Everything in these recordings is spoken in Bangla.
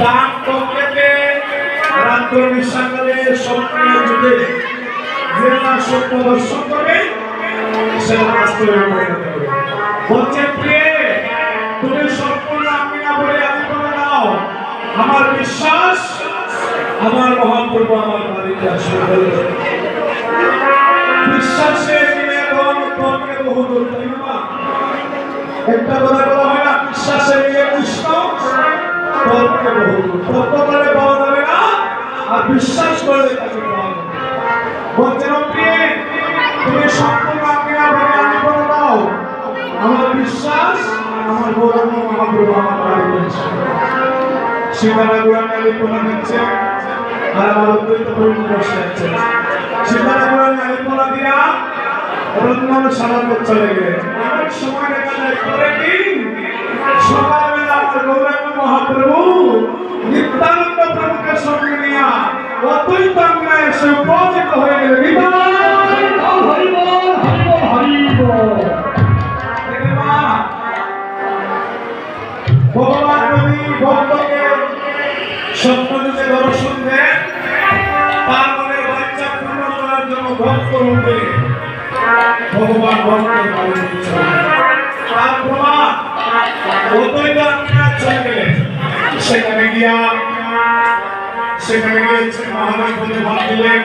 দান করতে রাত্র নিশাকালে স্বপ্নে যুগে যে না স্বপ্ন দর্শন করবে সে বাস্তবে পরিণত হবে। বলছে প্রিয়ে তুমি সম্পূর্ণ আমি না বলে আমি করে দাও, আমার বিশ্বাস আমার মহাপ্রভু আমার বাড়িতে আসবে। বিশ্বাসে তোমাকে বহু দূর তাই না? একটা কথা বলা হয় না, বিশ্বাসে নিয়ে কৃষ্ণ তোমাকে বহু দূর তত্ত্ব করে পাওয়া যাবে না, আর বিশ্বাস করলে তাকে পাওয়া যাবে। বলছেন প্রিয়ে তুমি সম্পূর্ণ আমি না বলে আমি করে দাও, আমার বিশ্বাস আমার গৌরব মহাপ্রভু আমার বাড়িতে আসবে। সীতারা গুরানে আলিপনা দিচ্ছে আর আমার অদ্বৈত প্রভু বসে আছে। সীতারা গুরানে আলিপনা দিয়া রত্নার সারাতে চলে গেলেন। অনেক সময় দেখা যায় পরের দিন সকালবেলা আমার গৌরব মহাপ্রভু নিত্যানন্দ প্রভুকে সঙ্গে নিয়ে অদ্বৈত আঙ্গনায় এসে উপস্থিত হয়ে গেলেন। ভগবান যদি ভক্তকে স্বপ্নযুগে দর্শন দেন, তার মনের বাচ্চা পূর্ণ করার জন্য ভক্ত রূপে ভগবান ভক্তের বাড়ি দিচ্ছেন। তার প্রমাণ অদ্বৈত আঙ্গনায় চলে গেলেন। সেখানে গিয়ে মহারাজ বলে ভাব দিলেন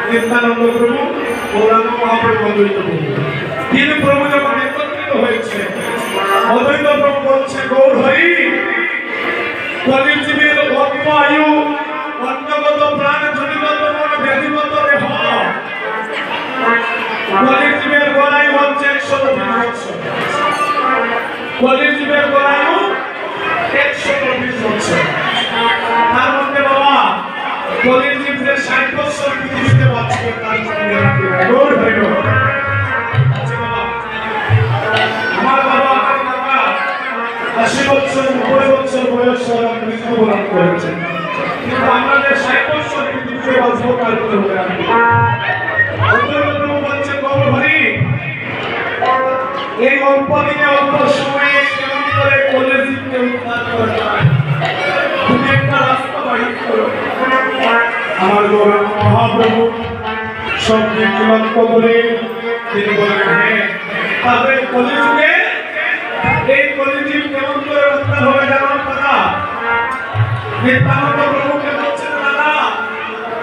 নিত্যানন্দ প্রভু গৌরাঙ্গ মহাপ্রভু অদ্বৈত প্রভু। তিন প্রভু যখন একত্রিত হয়েছে, অদ্বৈত প্রভু বলছে গৌর হরি কলিজীবের অল্প আয়ু অন্নগত প্রাণ জনিগত মন ব্যাধিগত দেহ, কলিজীবের গড়াই হচ্ছে 120 বছর। কলিজীবের গড়ায়ু 120 বছর। তার মধ্যে বাবা কলিজীব যে 60 বছর পৃথিবীতে বাঁচবে তার গৌর হরি আমার বাবা আমার কাকা 80 বছর 90 বছর বয়সে মৃত্যুবরণ করেছেন, কিন্তু আমরা যে 60 বছর পৃথিবীতে বাঁচবো তার করে বলছে গৌর হরি এই অল্প দিনে অল্প সময়ে কেমন করে কলিজীবকে উদ্ধার করা যায়, তুমি একটা রাস্তা বাহির করো। আমার গৌরব মহাপ্রভু সব দিকে লক্ষ্য করে তিনি বললেন হ্যাঁ, তাহলে কলিযুগে এই কলিজীব কেমন করে উদ্ধার হবে জানার কথা নিত্যানন্দ প্রভুকে বলছেন দাদা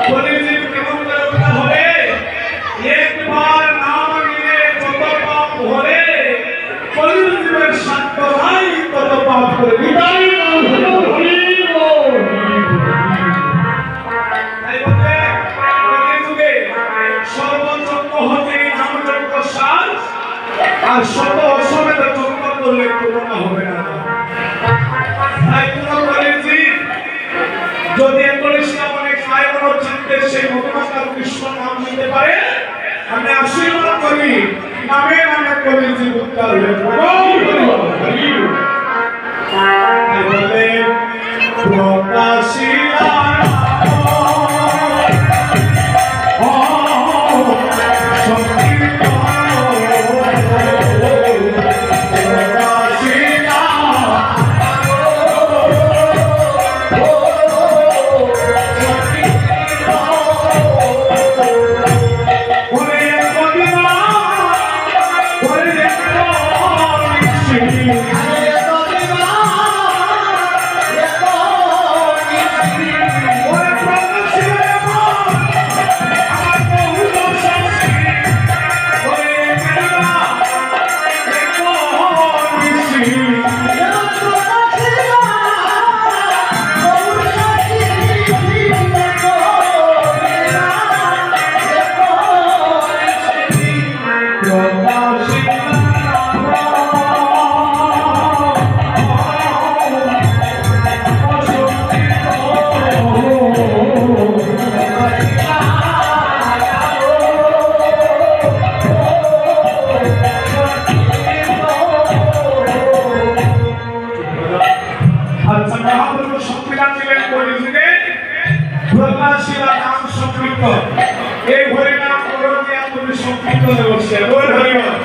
কলিযুগ কেমন করে উদ্ধার হবে একবার নাম নিয়ে যত পাপ ভরে কলিযুগের শান্ত নাই তত পাপ করে বিদায় সর্বযজ্ঞ হতে নামযজ্ঞ সার আর শত অশ্বমেধ যজ্ঞ করলে তুলনা হবে না তাই কোনো কলেজি যদি 41টা মনে খায় কোনো চিন্তে সেই মতমাতার কৃষ্ণ নাম নিতে পারে আমি আশীর্বাদ করি নামে নামে কলেজি উদ্ধার হয়ে তাই বলে প্রকাশিয়া এই হরিনাম করো দিয়া তুমি সংকীর্তন বসে বল হরিনাম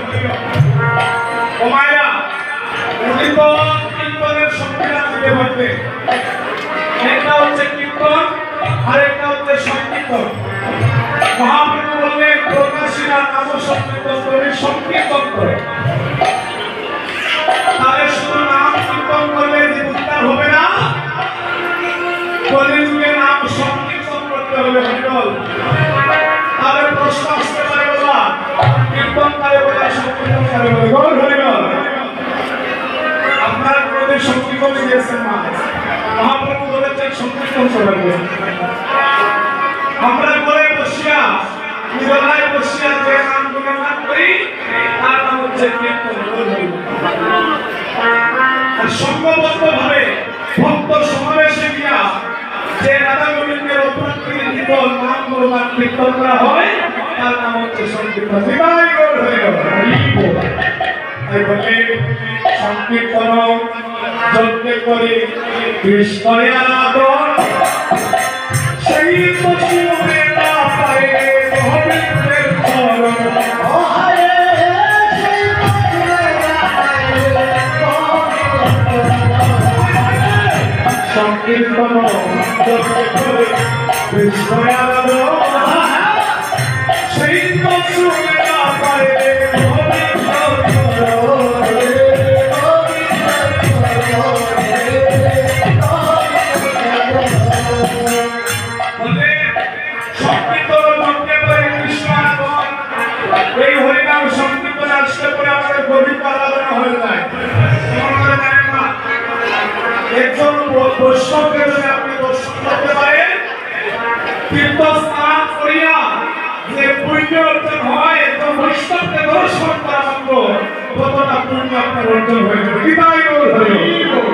ও মায়া কীর্তনের সংকীর্তন দিতে পারবে একটা হচ্ছে কীর্তন আর একটা হচ্ছে সংকীর্তন মহাপ্রভু বললেন প্রকাশীরা নাম সংকীর্তন করে সংকীর্তন করে তাহলে শুধু নাম কীর্তন করলে যে উদ্ধার হবে না কলিযুগে নাম সংকীর্তন করতে হবে হরিবল তাহলে প্রশ্ন আসতে পারে বাবা কীর্তন করে বলে সংকীর্তন করে বলে গৌর হরিবল আপনারা কোনোদিন সংকীর্তন দিয়েছেন না মহাপ্রভু বলেছেন সংকীর্তন করবে আমরা ঘরে বসিয়া নিরলায় বসিয়া যে নাম গুণগান করি তার নাম হচ্ছে কীর্তন আর সংঘবদ্ধ ভাবে ভক্ত সমাবেশে গিয়া যে রাধা গোবিন্দের অপ্রাকৃতিক নাম গুণগান কীর্তন করা হয় তার নাম হচ্ছে সংকীর্তন বিদায় গৌর হরিবল তাই বলে সংকীর্তন যজ্ঞ করে কৃষ্ণের আদর সেই পশ্চিমে না পায় গোবিন্দের চরণ হায় সেই পশ্চিমে না পায় সংকীর্তন যজ্ঞ করে কৃষ্ণের আদর সেই পশ্চিমে না পায় একজন বৈষ্ণবকে যদি আপনি দর্শন করতে পারেন তীর্থস্থান করিয়া যে পুণ্য অর্জন হয় তো বৈষ্ণবকে দর্শন করা মাত্র কতটা পুণ্য আপনার অর্জন হয়ে যাবে বিদায় গৌর হরিবল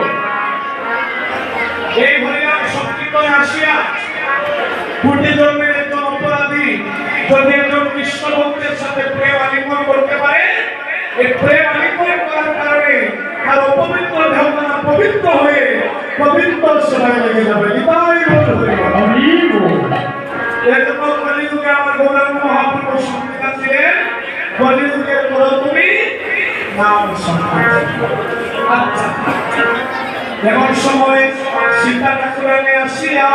এই হরিনাম সংকীর্তনে আসিয়া কোটি জন্মের একজন অপরাধী যদি একজন কৃষ্ণ ভক্তের সাথে প্রেম আলিঙ্গন করতে পারে এই প্রেম আলিঙ্গন করার কারণে আর অপবিত্র দেহখানা পবিত্র হয়ে পবিত্র সেবায় লেগে যাবে বিদায় গৌর হরিবল এরকম কলিযুগে আমার গৌরাঙ্গ মহাপ্রভু সংকীর্তন ছিলেন কলিযুগের পর তুমি নাম সংকীর্তন আচ্ছা এমন সময় সীতা ঠাকুরানী আসিয়া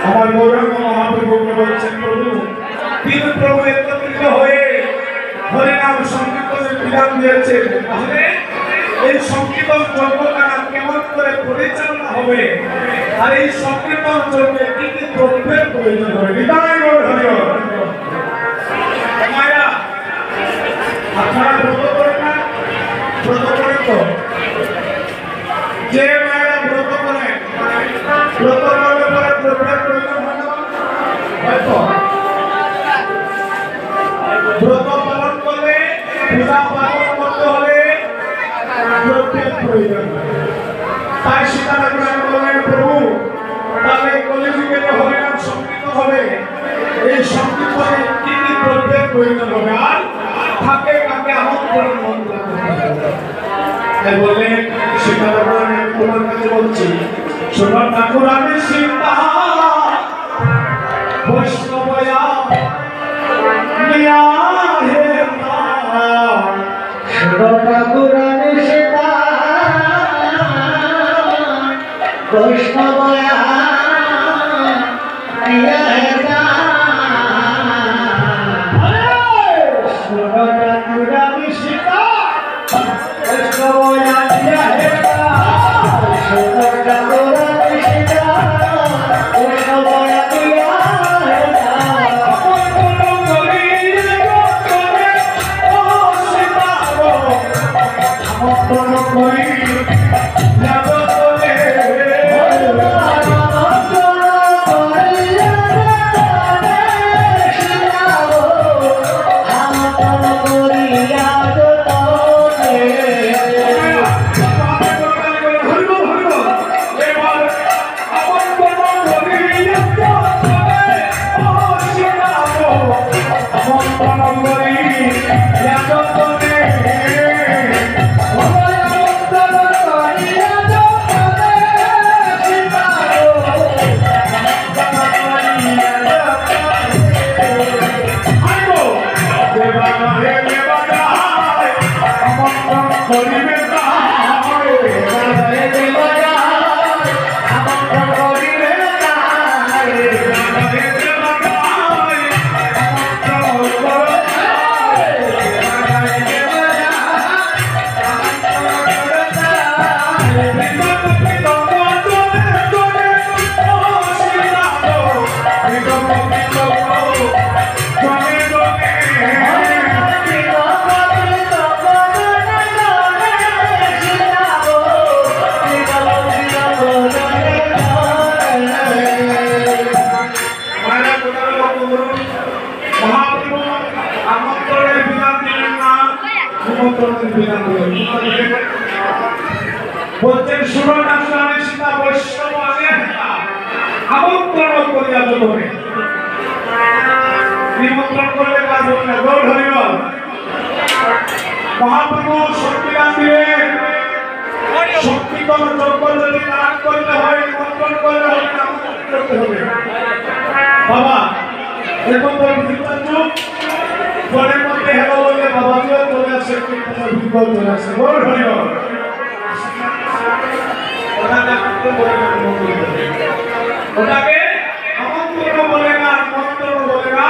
আমার গৌরাঙ্গ মহাপ্রভুকে বলছেন প্রভু তিন প্রভু একত্রিত হয়ে হরিনাম সংকীর্তনের বিধান দিয়েছেন তাহলে এই সংকীর্তন যজ্ঞটা কেমন করে পরিচালনা হবে আর এই সংকীর্তন চলবে কি কি দ্রব্যের প্রয়োজন হবে বিদায় গৌর হরিবল মায়া আপনারা ব্রত করেন না ব্রত করেন তো যে মায়েরা ব্রত করে ব্রত করলে পরে দ্রব্যের প্রয়োজন হয় না হয়তো ব্রত পালন করলে পূজা পালন করতে হলে দ্রব্যের প্রয়োজন তাই সীতারাম বললেন প্রভু তাহলে কলিযুগে হরিনাম সংকীর্ত হবে এই সংকীর্তনে কি কি দ্রব্যের প্রয়োজন হবে আর থাকে কাকে আমন্ত্রণ মন্ত্র তাই বললেন সীতারাম আমি তোমার কাছে বলছি শোনো ঠাকুর আমি সীতা বৈষ্ণবয়া নিয়া হে শোনো ঠাকুর আমি সীতা বৈষ্ণবয়া নিয়া হে শোনো ঠাকুর আমি সীতা বৈষ্ণবয়া নিয়া হে শোনো ঠাকুর আমি সীতা বৈষ্ণবয়া নিয়া হে বলছেন শুনো ঠাকুর আমি সীতা বৈষ্ণব আমন্ত্রণ করিয়া দেবে নিমন্ত্রণ করলে কাজ হবে না গৌর হরিবল মহাপ্রভু শক্তিদান দিলেন শক্তিগণ যজ্ঞ যদি দান করতে হয় নিমন্ত্রণ করলে হবে না আমন্ত্রণ করতে হবে বাবা এখন তো বিদ্যুৎ যুগ ফোনের মধ্যে হেলো বললে বাবাজিও চলে আসে কীর্তনের বিকল্প চলে আসে গৌর হরিবল ওটাকে আমন্ত্রণ বলে না মন্ত্রণ বলে না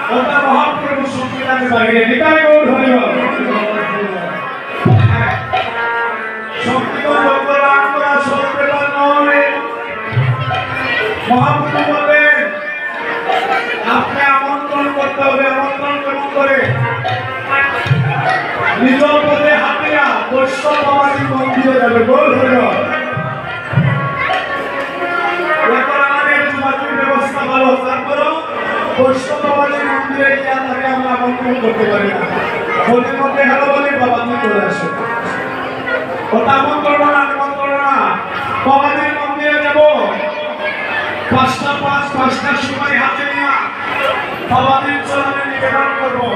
ওটা মহাপ্রভু সংবিধানে বাইরে নিতাই গৌর হরিবল সংবিধান ভগবান করা সর্বপ্রধান নয় মহাপ্রভু বলেন আপনি আমন্ত্রণ করতে হবে আমন্ত্রণ কেমন করে নিজ পদে হাতিয়া বৈষ্ণব বাবাজি মন্দিরে যাবে গৌর হরিবল ব্যবস্থা ভালো তারপরও বৈষ্ণব বাবাজি মন্দিরে গিয়ে তাকে আমরা আমন্ত্রণ করতে পারি না ফোনের মধ্যে হ্যালো বলে বাবাজি চলে আসে ওটা আমন্ত্রণ না নিমন্ত্রণ না বাবাজির মন্দিরে যাব 5টার সময় হাতে নিয়ে বাবাজির চরণে নিবেদন করবো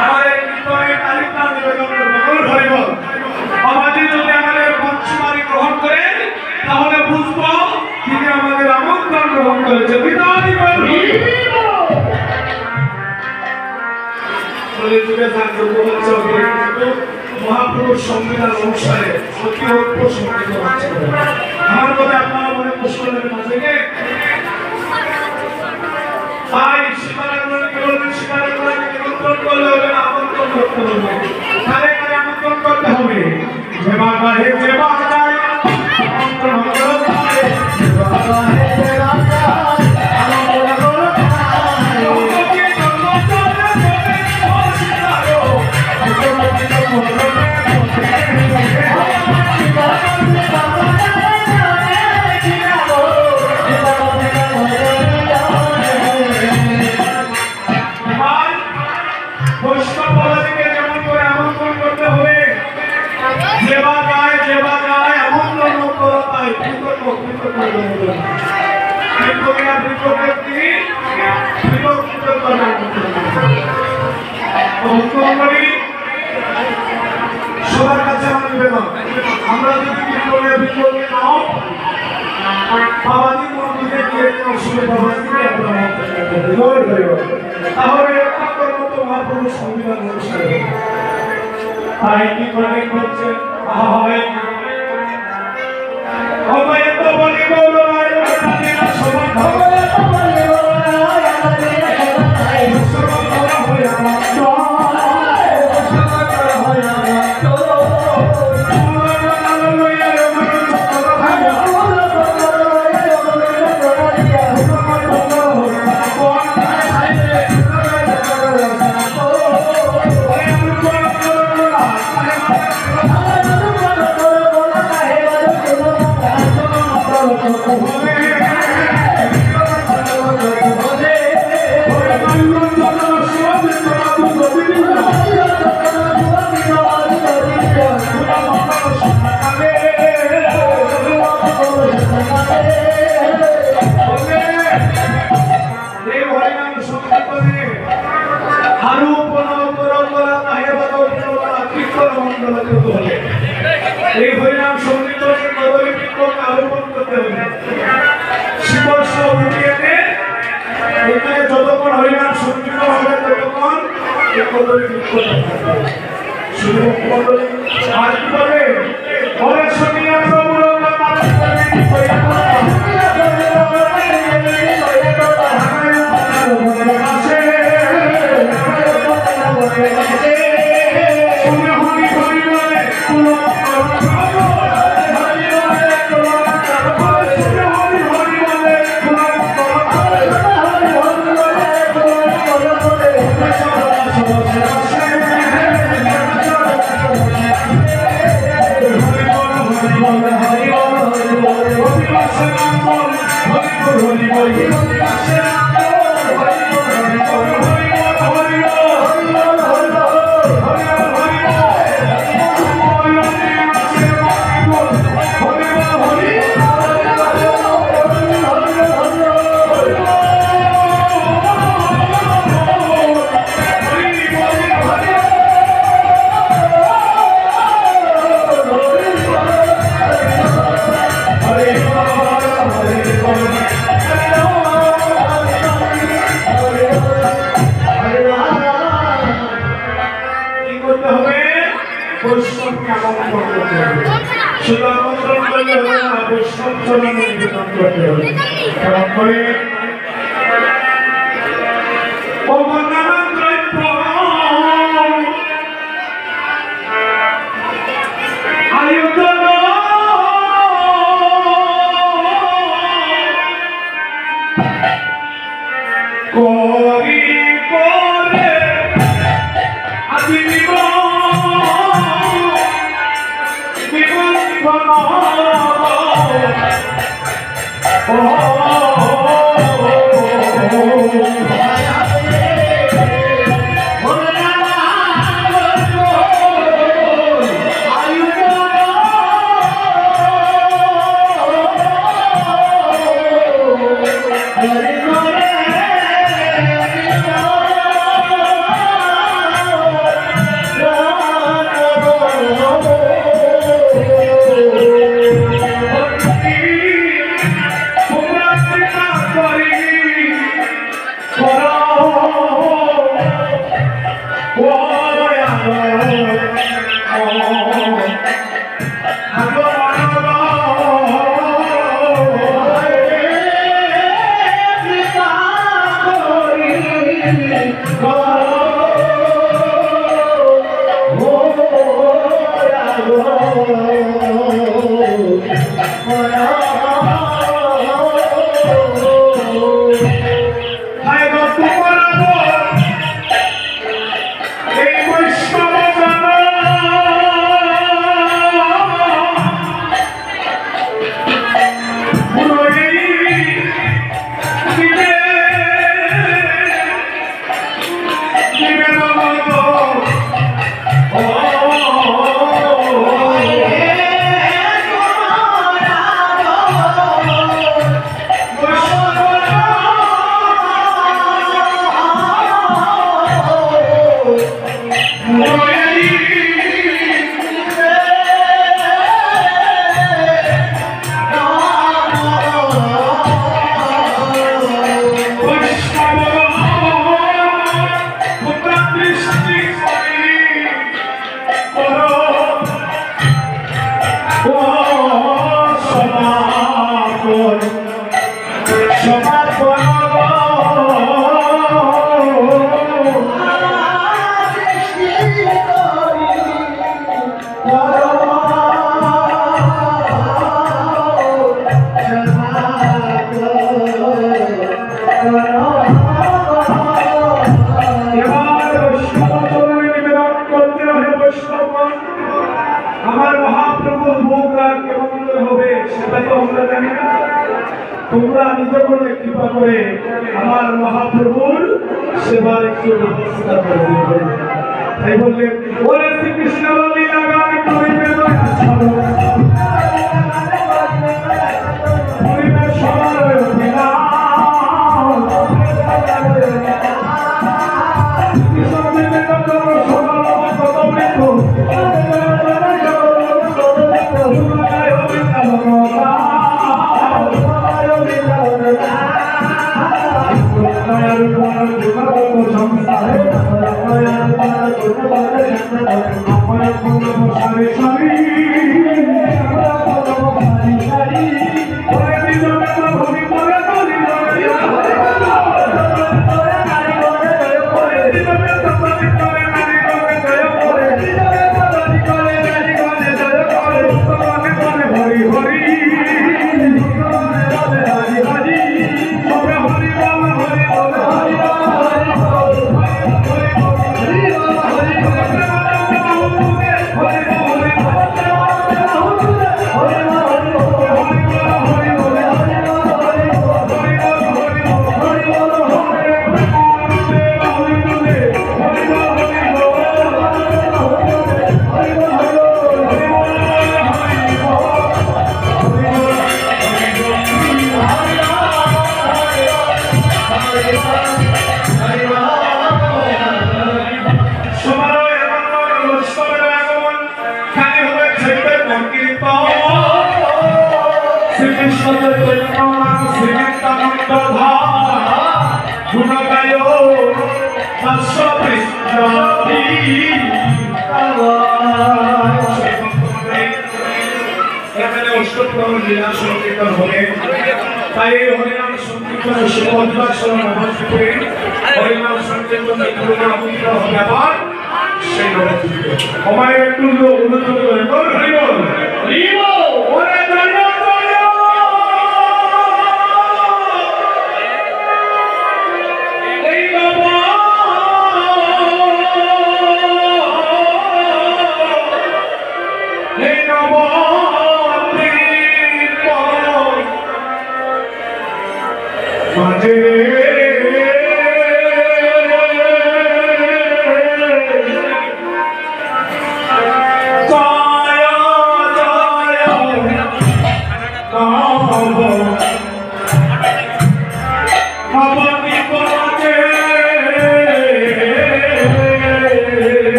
আমাদের কীর্তনের তালিকা নিবেদন করবো গৌর হরিবল বাবাজি যদি আমাদের পঞ্চমারি গ্রহণ করেন তাহলে বুঝবো তিনি আমাদের আমন্ত্রণ গ্রহণ করেছে বিদায় মহাপ্রভুর সংবিধান অনুসারে আমার কথা আপনারা মনে প্রশ্ন থেকে তাই সীতারামকে বলবেন সীতারামকে নিমন্ত্রণ করলে হবে না আমন্ত্রণ করতে হবে কারে কারে আমন্ত্রণ করতে হবে যে বাবা হে যে বাবা সবার কাছে আমার নিবেদন, আমরা যদি বিপ্লবে নাও বাবাজি মন্দিরে গিয়ে অসুবিধা তাহলে একমাত্র মতো মহাপ্রভু সংবিধান অনুসারে তাই কি করে করছে অবৈধ বলি বলো এই হরিনাম সঙ্গীত আরোপণ করতে হবে শিবর্ষ উঠিয়ে এখানে যতক্ষণ হরিনাম সঙ্গীত হবে ততক্ষণ আর কি বলে অনেক সঙ্গীত প্রভুর সেটা তো আমরা জানি না। তোমরা নিজে করে কৃপা করে আমার মহাপ্রভুর সেবার একটু ব্যবস্থা করে দিবে। তাই বললেন ওরে শ্রীকৃষ্ণ লীলা গান করিবে দয়া ছাড়ো, করিবে সবার অভিলাষ।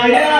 Yeah.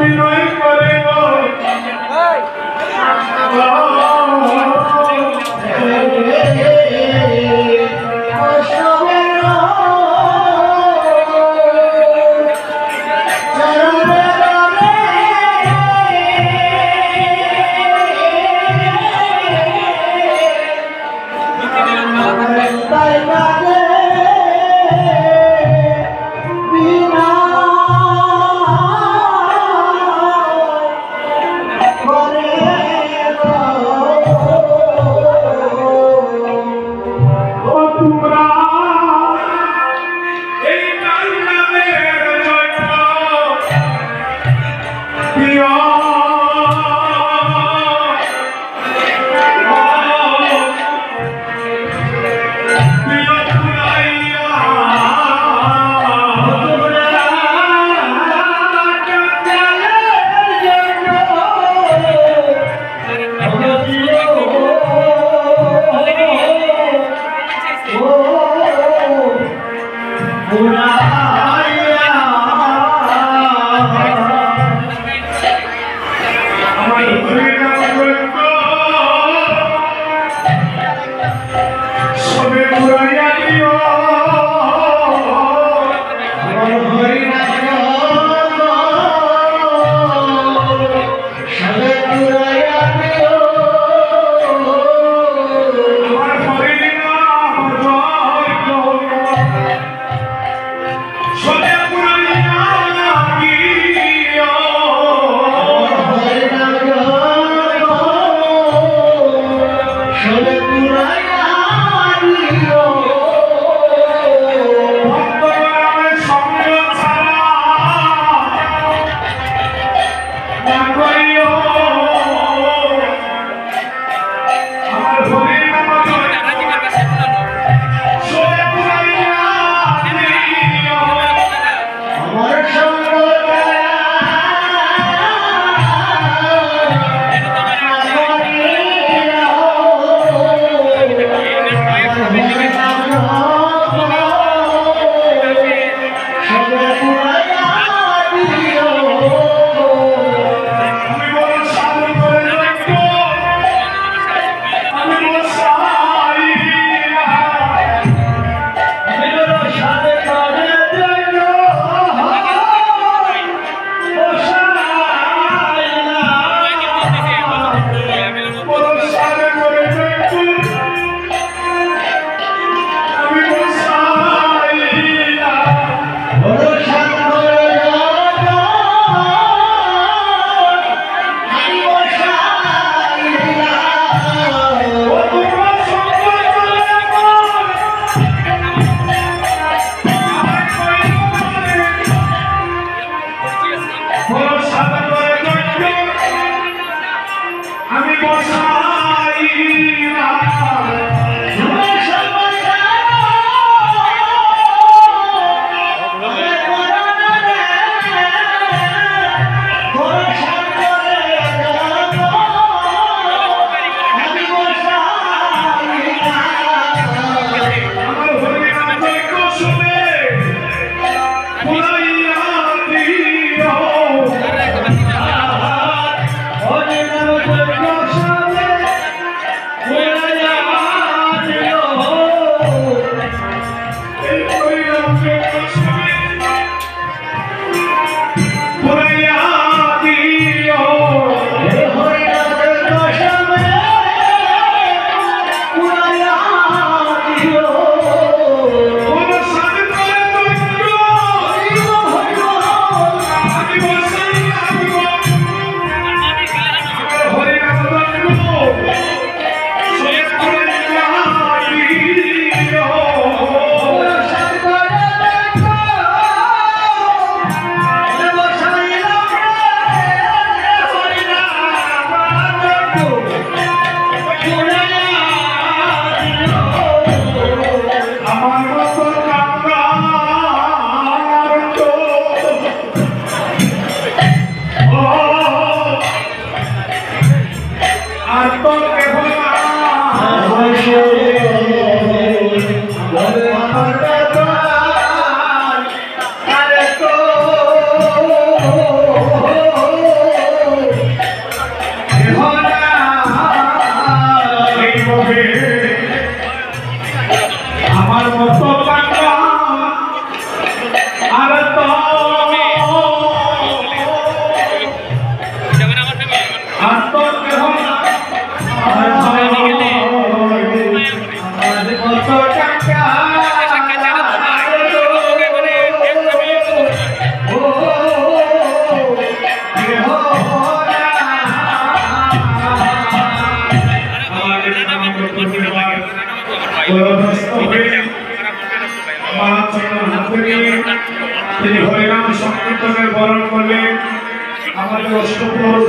বিনয় করে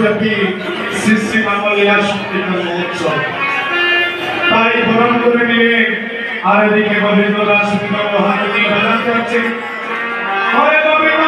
বিশ্বব্যাপী শ্রী শ্রী বাংলালিয়া সংকীর্তন মহোৎসব তাই বরণ করে নিয়ে আর এদিকে গোবিন্দ দাস হাতে নিয়ে বাজাতে হচ্ছে হরে গোবিন্দ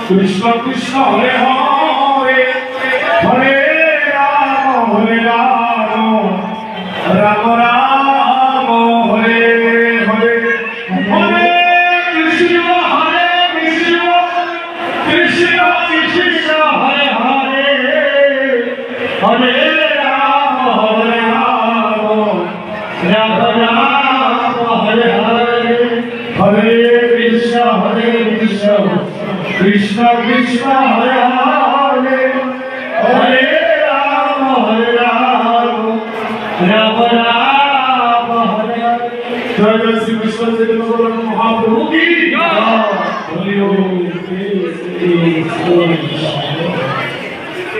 कृष्ण कृष्ण हरे हरे हरे राम राम राम हरे हरे हरे कृष्ण कृष्ण कृष्ण हरे हरे हरे राम राम राम हरे हरे हरे कृष्ण कृष्ण कृष्ण हरे हरे हरे राम राम राम हरे हरे। जय जय श्री कृष्ण चैतन्य महाप्रभु की जय।